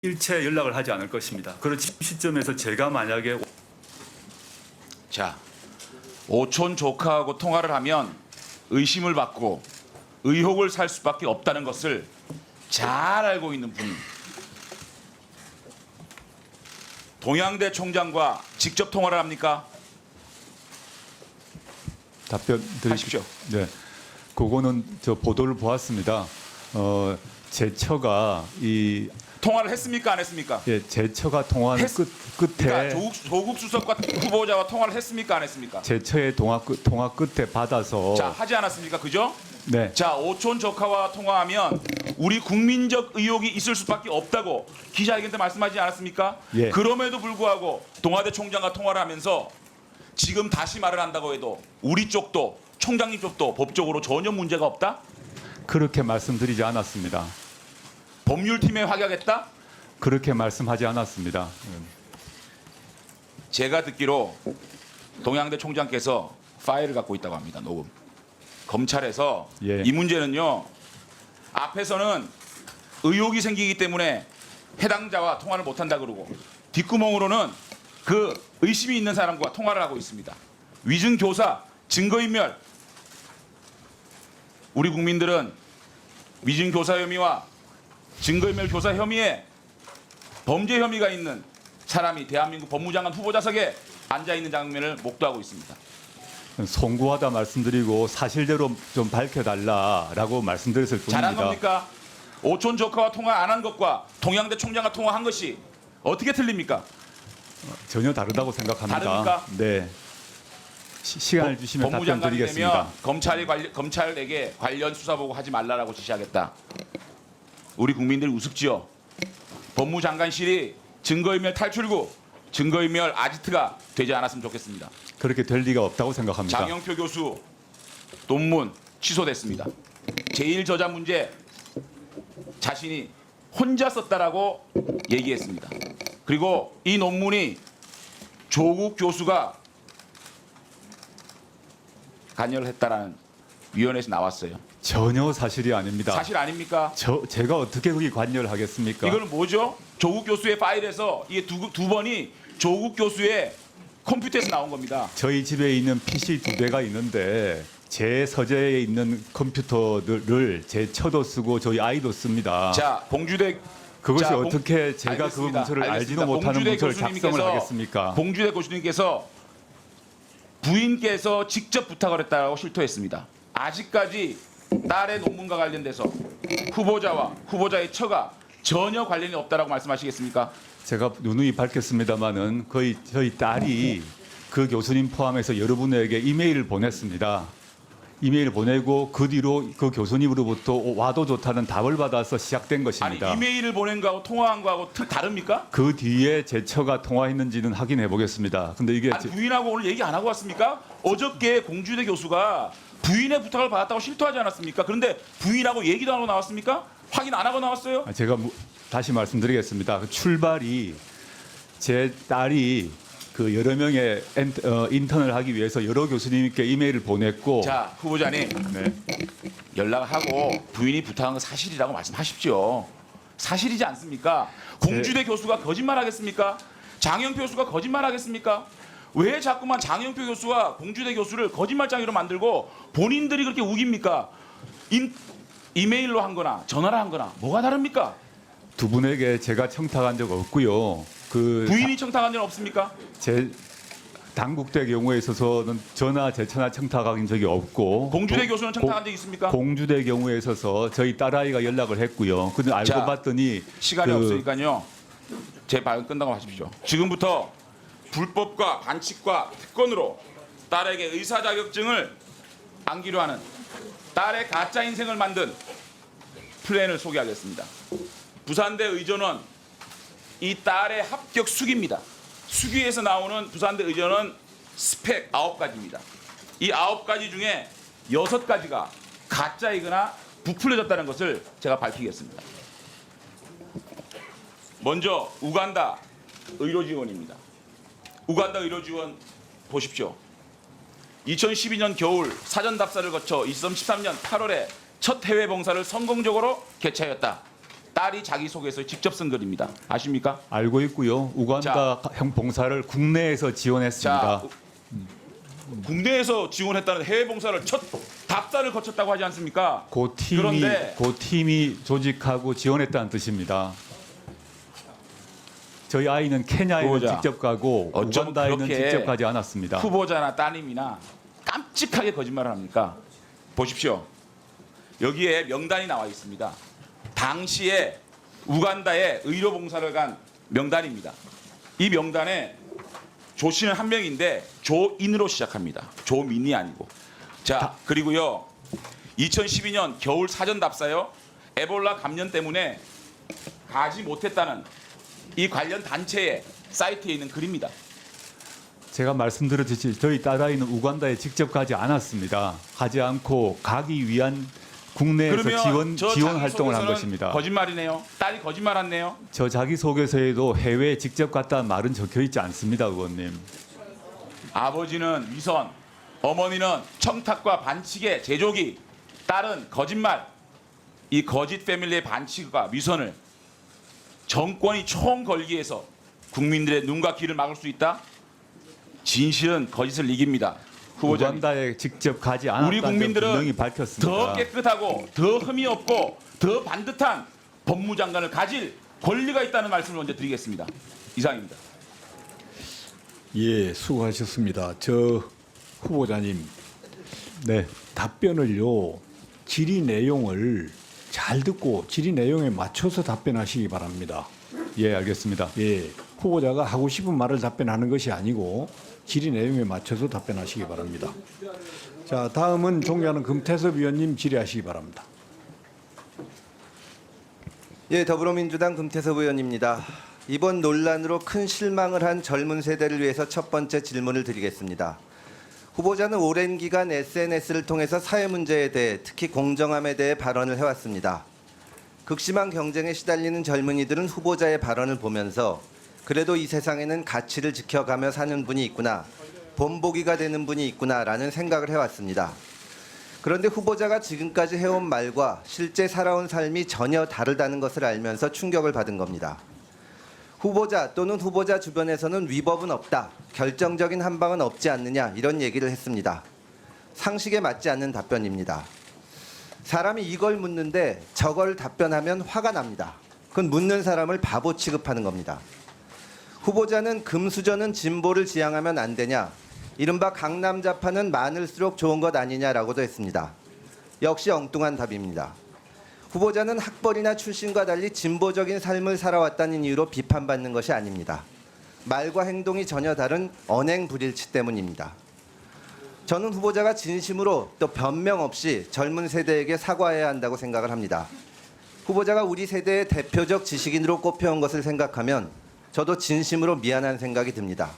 일체 연락을 하지 않을 것입니다. 그런 시점에서 제가 만약에 자, 오촌 조카하고 통화를 하면 의심을 받고 의혹을 살 수밖에 없다는 것을 잘 알고 있는 분이 동양대 총장과 직접 통화를 합니까? 답변 하십시오. 네, 그거는 저 보도를 보았습니다. 제 처가 통화를 했습니까? 안 했습니까? 제 처가 통화하는 끝에 그러니까 조국 수석과 후보자와 통화를 했습니까? 안 했습니까? 제 처의 통화 끝에 받아서 자, 하지 않았습니까? 그죠? 네, 자, 오촌 조카와 통화하면 우리 국민적 의혹이 있을 수밖에 없다고 기자회견 때 말씀하지 않았습니까? 예. 그럼에도 불구하고 동아대 총장과 통화를 하면서 지금 다시 말을 한다고 해도 우리 쪽도 총장님 쪽도 법적으로 전혀 문제가 없다? 그렇게 말씀드리지 않았습니다. 법률팀에 확약했다? 그렇게 말씀하지 않았습니다. 제가 듣기로 동양대 총장께서 파일을 갖고 있다고 합니다. 녹음. 검찰에서 예. 이 문제는요. 앞에서는 의혹이 생기기 때문에 해당자와 통화를 못한다 그러고 뒷구멍으로는 그 의심이 있는 사람과 통화를 하고 있습니다. 위증교사, 증거인멸. 우리 국민들은 위증교사 혐의와 증거인멸 교사 혐의에 범죄 혐의가 있는 사람이 대한민국 법무장관 후보자석에 앉아있는 장면을 목도하고 있습니다. 송구하다 말씀드리고 사실대로 좀 밝혀달라라고 말씀드렸을 뿐입니다. 잘한 겁니까? 오촌 조카와 통화 안 한 것과 동양대 총장과 통화한 것이 어떻게 틀립니까? 전혀 다르다고 생각합니다. 다릅니까? 네. 시간을 주시면 답변 법무장관이 드리겠습니다. 되면 검찰에게 관련 수사 보고 하지 말라라고 지시하겠다. 우리 국민들이 우습지요. 법무장관실이 증거인멸 탈출구, 증거인멸 아지트가 되지 않았으면 좋겠습니다. 그렇게 될 리가 없다고 생각합니다. 장영표 교수 논문 취소됐습니다. 제1저자 문제 자신이 혼자 썼다라고 얘기했습니다. 그리고 이 논문이 조국 교수가 관여를 했다라는 위원회에서 나왔어요. 전혀 사실이 아닙니다. 사실 아닙니까? 제가 어떻게 거기 관여를 하겠습니까? 이거는 뭐죠? 조국 교수의 파일에서 이게 두 번이 조국 교수의 컴퓨터에서 나온 겁니다. 저희 집에 있는 PC 2대가 있는데 제 서재에 있는 컴퓨터들을 제 처도 쓰고 저희 아이도 씁니다. 자, 봉주대 그것이 자, 어떻게 제가 그 알겠습니다. 문서를 알지도 알겠습니다. 못하는 봉주대 문서를 작성을 교수님께서- 하겠습니까? 봉주대 교수님께서 부인께서 직접 부탁을 했다고 실토했습니다. 아직까지 딸의 논문과 관련돼서 후보자와 후보자의 처가 전혀 관련이 없다라고 말씀하시겠습니까? 제가 누누이 밝혔습니다마는 거의 저희 딸이 그 교수님 포함해서 여러분에게 이메일을 보냈습니다. 이메일을 보내고 그 뒤로 그 교수님으로부터 와도 좋다는 답을 받아서 시작된 아니, 것입니다. 이메일을 보낸 거하고 통화한 거하고 다릅니까? 그 뒤에 제 처가 통화했는지는 확인해 보겠습니다. 근데 이게 아니, 부인하고 오늘 얘기 안 하고 왔습니까? 어저께 공주대 교수가 부인의 부탁을 받았다고 실토하지 않았습니까? 그런데 부인하고 얘기도 안 하고 나왔습니까? 확인 안 하고 나왔어요? 제가 다시 말씀드리겠습니다. 그 출발이 제 딸이 그 여러 명의 인턴을 하기 위해서 여러 교수님께 이메일을 보냈고 자, 후보자님 네. 연락하고 부인이 부탁한 거 사실이라고 말씀하십시오. 사실이지 않습니까? 공주대 교수가 거짓말하겠습니까? 장영표 교수가 거짓말하겠습니까? 왜 자꾸만 장영표 교수와 공주대 교수를 거짓말장애로 만들고 본인들이 그렇게 우깁니까? 이메일로 한 거나 전화를 한 거나 뭐가 다릅니까? 두 분에게 제가 청탁한 적 없고요. 그 부인이 청탁한 적 없습니까? 제 당국대 경우에 있어서는 전화 제천화 청탁한 적이 없고 공주대 교수는 청탁한 적 있습니까? 공주대 경우에 있어서 저희 딸아이가 연락을 했고요. 근데 알고 자, 봤더니 시간이 그- 없으니까요. 제 발언 끝나고 하십시오. 지금부터 불법과 반칙과 특권으로 딸에게 의사 자격증을 안기로 하는 딸의 가짜 인생을 만든 플랜을 소개하겠습니다. 부산대 의전원 이 딸의 합격 수기입니다. 수기에서 나오는 부산대 의전원 스펙 9가지입니다. 이 9가지 중에 6가지가 가짜이거나 부풀려졌다는 것을 제가 밝히겠습니다. 먼저 우간다 의료지원입니다. 우간다 의료지원 보십시오. 2012년 겨울 사전 답사를 거쳐 2013년 8월에 첫 해외 봉사를 성공적으로 개최하였다. 딸이 자기소개서에 직접 쓴 글입니다. 아십니까? 알고 있고요. 우간다 형 봉사를 국내에서 지원했습니다. 자, 국내에서 지원했다는 해외 봉사를 첫 답사를 거쳤다고 하지 않습니까? 그런데 그 팀이 조직하고 지원했다는 뜻입니다. 저희 아이는 케냐에는 후보자, 직접 가고 어쩜 우간다에는 그렇게 직접 가지 않았습니다. 후보자나 따님이나 깜찍하게 거짓말을 합니까? 보십시오. 여기에 명단이 나와 있습니다. 당시에 우간다에 의료봉사를 간 명단입니다. 이 명단에 조 씨는 한 명인데 조인으로 시작합니다. 조민이 아니고. 자, 그리고요. 2012년 겨울 사전 답사요. 에볼라 감염 때문에 가지 못했다는 이 관련 단체의 사이트에 있는 글입니다. 제가 말씀드렸듯이 저희 딸아이는 우간다에 직접 가지 않았습니다. 가지 않고 가기 위한 국내에서 그러면 지원 활동을 한 자기소개서는 것입니다. 거짓말이네요. 딸이 거짓말했네요. 저 자기소개서에도 해외에 직접 갔다는 말은 적혀 있지 않습니다, 의원님. 아버지는 위선, 어머니는 청탁과 반칙의 제조기, 딸은 거짓말. 이 거짓 패밀리의 반칙과 위선을 정권이 총 걸기 위해서 국민들의 눈과 귀를 막을 수 있다? 진실은 거짓을 이깁니다. 후보자님. 우간다에 직접 가지 우리 않았다는 점 국민들은 분명히 밝혔습니다. 더 깨끗하고 더 흠이 없고 더 반듯한 법무장관을 가질 권리가 있다는 말씀을 먼저 드리겠습니다. 이상입니다. 예, 수고하셨습니다. 저 후보자님 네, 답변을요 질의 내용을 잘 듣고 질의 내용에 맞춰서 답변하시기 바랍니다. 예, 알겠습니다. 예, 후보자가 하고 싶은 말을 답변하는 것이 아니고 질의 내용에 맞춰서 답변하시기 바랍니다. 자, 다음은 존경하는 금태섭 의원님 질의하시기 바랍니다. 예, 더불어민주당 금태섭 의원입니다. 이번 논란으로 큰 실망을 한 젊은 세대를 위해서 첫 번째 질문을 드리겠습니다. 후보자는 오랜 기간 SNS를 통해서 사회 문제에 대해 특히 공정함에 대해 발언을 해왔습니다. 극심한 경쟁에 시달리는 젊은이들은 후보자의 발언을 보면서 그래도 이 세상에는 가치를 지켜가며 사는 분이 있구나, 본보기가 되는 분이 있구나라는 생각을 해왔습니다. 그런데 후보자가 지금까지 해온 말과 실제 살아온 삶이 전혀 다르다는 것을 알면서 충격을 받은 겁니다. 후보자 또는 후보자 주변에서는 위법은 없다, 결정적인 한방은 없지 않느냐 이런 얘기를 했습니다. 상식에 맞지 않는 답변입니다. 사람이 이걸 묻는데 저걸 답변하면 화가 납니다. 그건 묻는 사람을 바보 취급하는 겁니다. 후보자는 금수저는 진보를 지향하면 안 되냐, 이른바 강남좌파는 많을수록 좋은 것 아니냐라고도 했습니다. 역시 엉뚱한 답입니다. 후보자는 학벌이나 출신과 달리 진보적인 삶을 살아왔다는 이유로 비판받는 것이 아닙니다. 말과 행동이 전혀 다른 언행 불일치 때문입니다. 저는 후보자가 진심으로 또 변명 없이 젊은 세대에게 사과해야 한다고 생각을 합니다. 후보자가 우리 세대의 대표적 지식인으로 꼽혀온 것을 생각하면 저도 진심으로 미안한 생각이 듭니다.